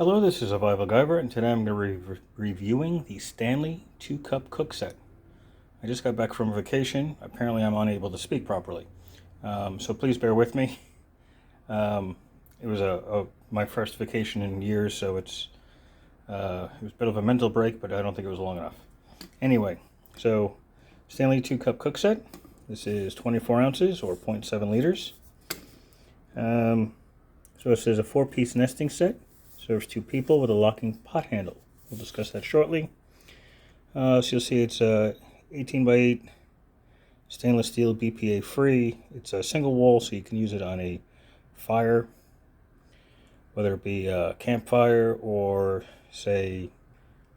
Hello, this is Survival-gyver, and today I'm going to be reviewing the Stanley 2-cup cook set. I just got back from vacation. Apparently I'm unable to speak properly, so please bear with me. It was my first vacation in years, so it was a bit of a mental break, but I don't think it was long enough. Anyway, so Stanley 2-cup cook set. This is 24 ounces or 0.7 liters. So this is a 4-piece nesting set. Serves 2 people with a locking pot handle. We'll discuss that shortly. So you'll see it's 18 by 8 stainless steel, BPA free. It's a single wall, so you can use it on a fire, whether it be a campfire or say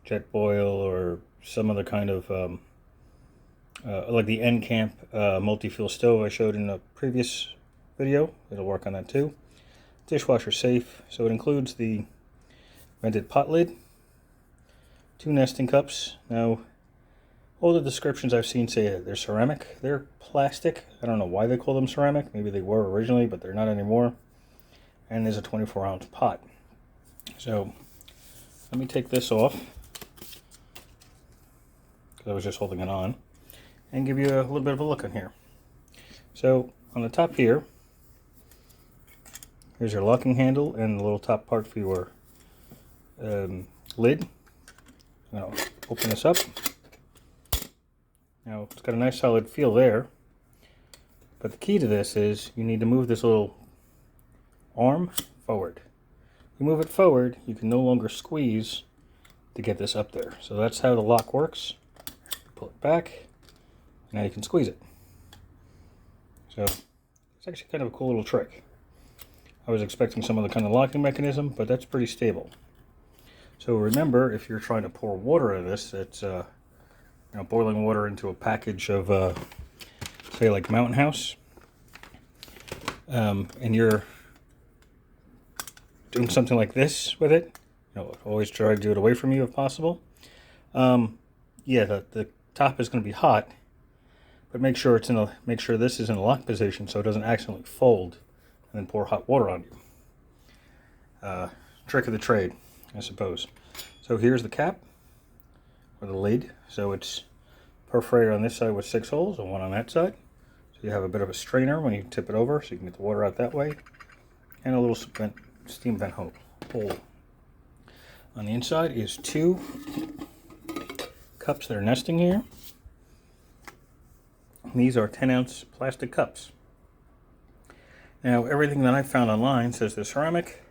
jet boil or some other kind of like the N Camp multi-fuel stove I showed in a previous video. It'll work on that too. Dishwasher safe, so it includes the vented pot lid, 2 nesting cups. Now, all the descriptions I've seen say they're ceramic. They're plastic. I don't know why they call them ceramic. Maybe they were originally, but they're not anymore. And there's a 24-ounce pot. So, let me take this off, because I was just holding it on, and give you a little bit of a look in here. So, on the top here, here's your locking handle and the little top part for your lid. Now open this up. Now it's got a nice solid feel there, but the key to this is you need to move this little arm forward. You move it forward, you can no longer squeeze to get this up there. So that's how the lock works. Pull it back, now you can squeeze it. So it's actually kind of a cool little trick. I was expecting some other kind of locking mechanism, but that's pretty stable. So remember, if you're trying to pour water out of this, it's boiling water into a package of, say, like Mountain House, and you're doing something like this with it. Always try to do it away from you if possible. Yeah, the top is going to be hot, but make sure this is in a lock position so it doesn't accidentally fold and then pour hot water on you. Trick of the trade, I suppose. So here's the cap, or the lid. So it's perforated on this side with 6 holes and 1 on that side. So you have a bit of a strainer when you tip it over, so you can get the water out that way. And a little steam vent hole. On the inside is 2 cups that are nesting here. And these are 10-ounce plastic cups. Now, everything that I found online says they're ceramic,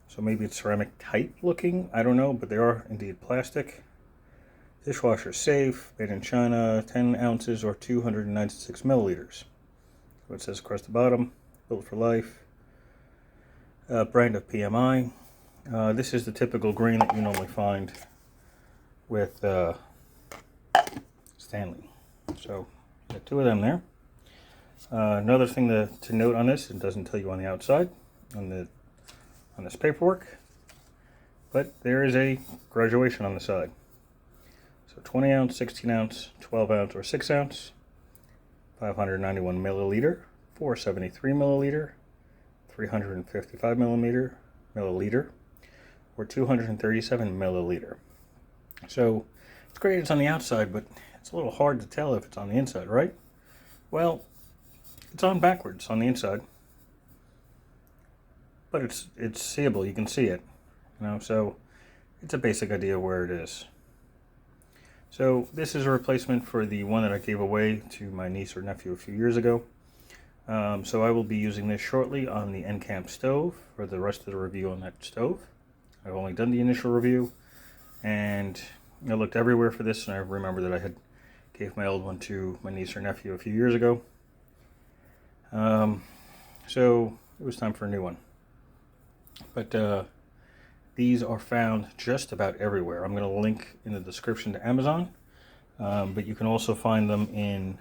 so maybe it's ceramic type looking, I don't know, but they are indeed plastic. Dishwasher safe, made in China, 10 ounces or 296 milliliters. So it says across the bottom, built for life, brand of PMI. This is the typical green that you normally find with Stanley. So, got 2 of them there. Another thing to note on this, it doesn't tell you on the outside, on this paperwork, but there is a graduation on the side. So 20 ounce, 16 ounce, 12 ounce, or 6 ounce, 591 milliliter, 473 milliliter, 355 milliliter, or 237 milliliter. So it's great it's on the outside, but it's a little hard to tell if it's on the inside, right? Well, it's on backwards on the inside, but it's seeable. You can see it, so it's a basic idea where it is. So this is a replacement for the one that I gave away to my niece or nephew a few years ago. So I will be using this shortly on the N Camp stove for the rest of the review on that stove. I've only done the initial review, and I looked everywhere for this, and I remember that I had gave my old one to my niece or nephew a few years ago. So it was time for a new one. But these are found just about everywhere. I'm going to link in the description to Amazon, but you can also find them in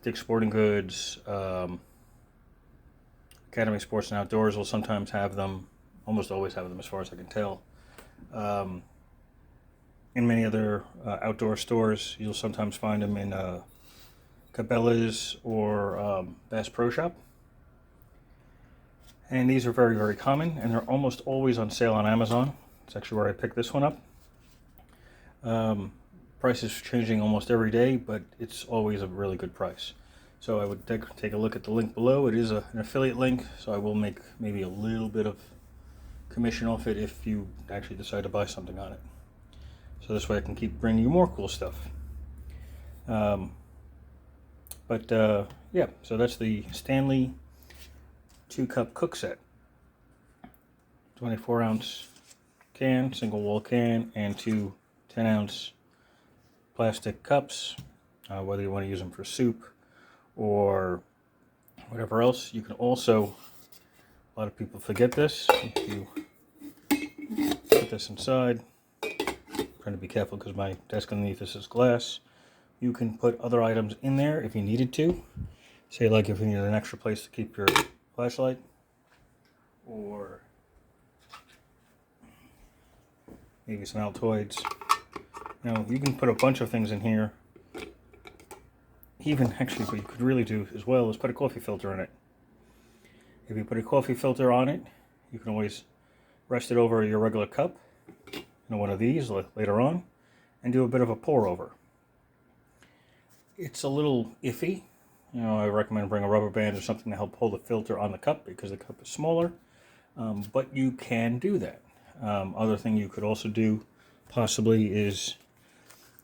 Dick's Sporting Goods. Academy Sports and Outdoors will sometimes have them, almost always have them as far as I can tell. In many other outdoor stores, you'll sometimes find them in Cabela's or Bass Pro Shop. And these are very, very common, and they're almost always on sale on Amazon. It's actually where I picked this one up. Price is changing almost every day, but it's always a really good price. So I would take a look at the link below. It is an affiliate link, so I will make maybe a little bit of commission off it if you actually decide to buy something on it. So this way I can keep bringing you more cool stuff. Yeah, so that's the Stanley 2-cup cook set. 24-ounce can, single wall can, and two 10-ounce plastic cups. Whether you want to use them for soup or whatever else. You can also, a lot of people forget this, if you put this inside, I'm trying to be careful because my desk underneath this is glass, you can put other items in there if you needed to. Say like if you need an extra place to keep your flashlight, or maybe some Altoids. You know, you can put a bunch of things in here. Even actually, what you could really do as well is put a coffee filter in it. If you put a coffee filter on it, you can always rest it over your regular cup, one of these later on, and do a bit of a pour over. It's a little iffy. I recommend bring a rubber band or something to help hold the filter on the cup because the cup is smaller, but you can do that. Other thing you could also do possibly is,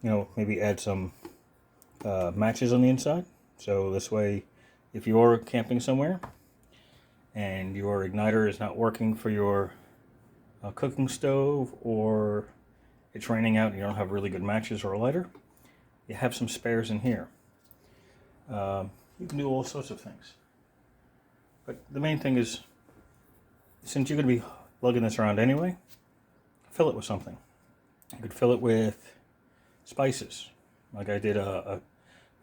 maybe add some matches on the inside. So this way, if you're camping somewhere and your igniter is not working for your cooking stove, or it's raining out and you don't have really good matches or a lighter, you have some spares in here. You can do all sorts of things. But the main thing is, since you're going to be lugging this around anyway, fill it with something. You could fill it with spices. Like I did a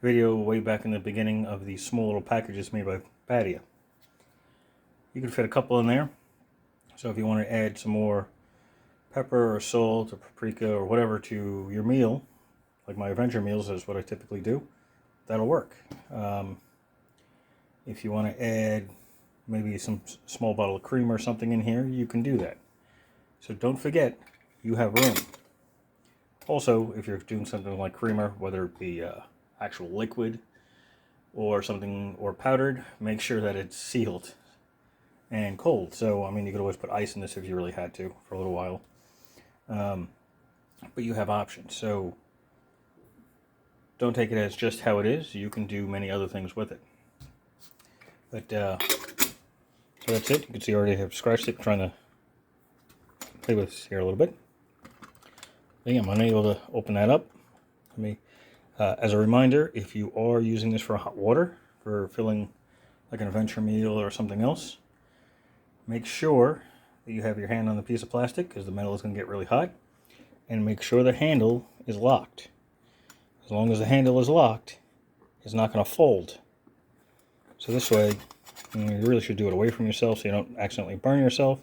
video way back in the beginning of these small little packages made by Badia. You could fit a couple in there. So if you want to add some more pepper or salt or paprika or whatever to your meal, like my adventure meals is what I typically do, that'll work. If you want to add maybe some small bottle of cream or something in here, you can do that. So don't forget, you have room. Also, if you're doing something like creamer, whether it be actual liquid or something, or powdered, make sure that it's sealed and cold. So, you could always put ice in this if you really had to for a little while. But you have options. So don't take it as just how it is. You can do many other things with it. But, so that's it. You can see I already have scratched it. I'm trying to play with this here a little bit. I'm unable to open that up. As a reminder, if you are using this for hot water, for filling like an adventure meal or something else, make sure that you have your hand on the piece of plastic because the metal is going to get really hot, and make sure the handle is locked. As long as the handle is locked, it's not going to fold. So this way, you really should do it away from yourself so you don't accidentally burn yourself.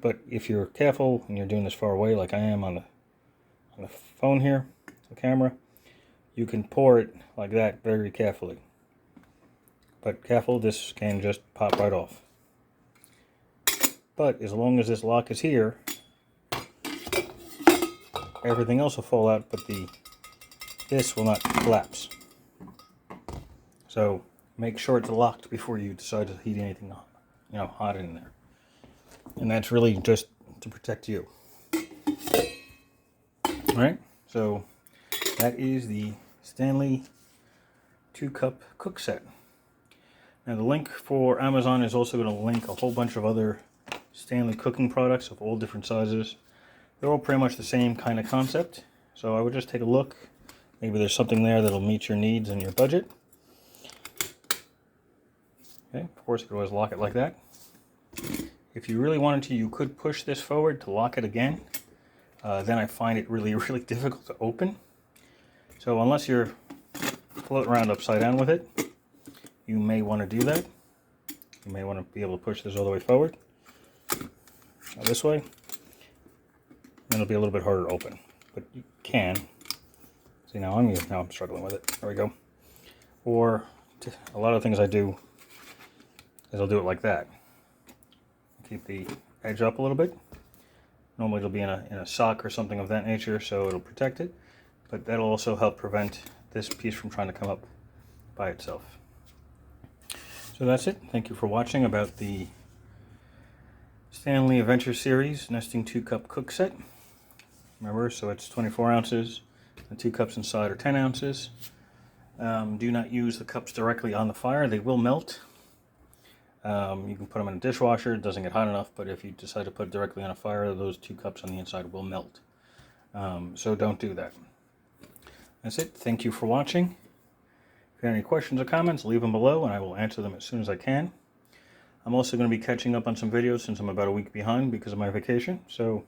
But if you're careful and you're doing this far away like I am on the phone here, the camera, you can pour it like that very carefully. But careful, this can just pop right off. But as long as this lock is here, everything else will fall out, but this will not collapse. So make sure it's locked before you decide to heat anything hot in there. And that's really just to protect you. Alright, so that is the Stanley 2-cup cook set. Now the link for Amazon is also going to link a whole bunch of other Stanley cooking products of all different sizes. They're all pretty much the same kind of concept. So I would just take a look. Maybe there's something there that'll meet your needs and your budget. Okay, of course you could always lock it like that. If you really wanted to, you could push this forward to lock it again. Then I find it really, really difficult to open. So unless you're floating around upside down with it, you may want to do that. You may want to be able to push this all the way forward. This way. And it'll be a little bit harder to open. But you can. See, now I'm struggling with it. There we go. Or a lot of things I do is I'll do it like that. keep the edge up a little bit. Normally it'll be in a sock or something of that nature, so it'll protect it, but that'll also help prevent this piece from trying to come up by itself. So that's it. Thank you for watching about the Stanley Adventure Series Nesting 2-Cup Cook Set. Remember, so it's 24 ounces. The 2 cups inside are 10 ounces. Do not use the cups directly on the fire. They will melt. You can put them in a dishwasher. It doesn't get hot enough, but if you decide to put it directly on a fire, those 2 cups on the inside will melt. So don't do that. That's it. Thank you for watching. If you have any questions or comments, leave them below and I will answer them as soon as I can. I'm also going to be catching up on some videos since I'm about a week behind because of my vacation. So,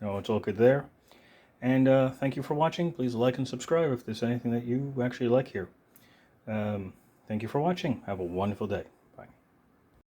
it's all good there. And thank you for watching. Please like and subscribe if there's anything that you actually like here. Thank you for watching. Have a wonderful day.